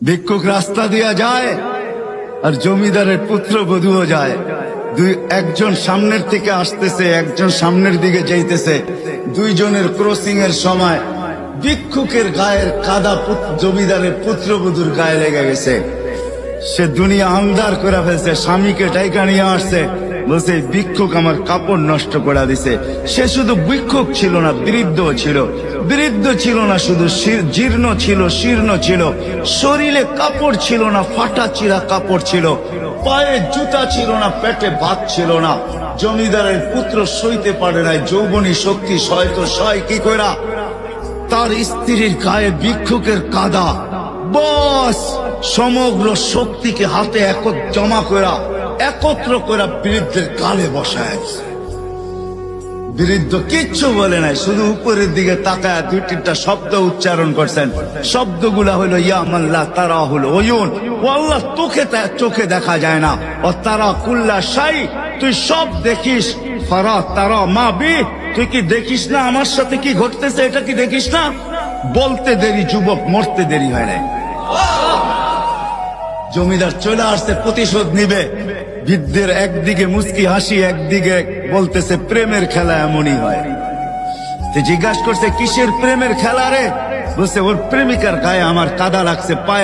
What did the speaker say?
ভিক্ষুক রাস্তা দিয়া যায় আর জমিদারের পুত্রবধূও যায়। একজন সামনের থেকে আসতেছে, একজন সামনের দিকে যাইতেছে। দুইজনের ক্রসিং এর সময় ভিক্ষুকের গায়ের কাদা জমিদারের পুত্রবধূর গায়ে লেগে গেছে। সে দুনিয়া আন্ধার করে ফেলছে, স্বামীকে টাইকা নিয়ে আসছে, বলছে ভিক্ষুক আমার কাপড় নষ্ট করে দিছে। সে শুধু ভিক্ষুক ছিল না, বৃদ্ধ ছিল। বৃদ্ধ ছিল না শুধু, জীর্ণ ছিল, শীর্ণ ছিল। শরীরে কাপড় ছিল না, ফাটা চিরা কাপড় ছিল। পায়ে জুতা ছিল না, পেটে ভাত ছিল না। জমিদারের পুত্র সইতে পারে নাই, যৌবনী শক্তি সয় তো সয় কি কইরা তার স্ত্রীর গায়ে ভিক্ষুকের কাদা। বস সমগ্র শক্তিকে হাতে জমা করা, একত্র করা বৃদ্ধের গালে বসায়। বৃদ্ধ কিচ্ছু বলে নাই, শুধু উপরের দিকে তাকায় দুই তিনটা শব্দ উচ্চারণ করছেন। শব্দগুলা হলো ইয়া মাল্লা তারা হলো ওয়ুন, ও আল্লাহ চোখে দেখা যায় না। ও তারা কুল্লা শাই, তুই সব দেখিস। ফারা তারা মা বি, তুই কি দেখিস না আমার সাথে কি ঘটতেছে? এটা কি দেখিস না? বলতে দেরি যুবক, মরতে দেরি হয় না। জমিদার চলে আসছে, প্রতিশোধ নিবে। বৃদ্ধের একদিকে মুস্কি হাসি, একদিকে বলতেছে প্রেমের খেলা এমনই হয়। জিজ্ঞাসা করছে কিসের প্রেমের খেলা রে? বলছে ওর প্রেমিকার গায়ে আমার কাদা লাগছে, পায়ে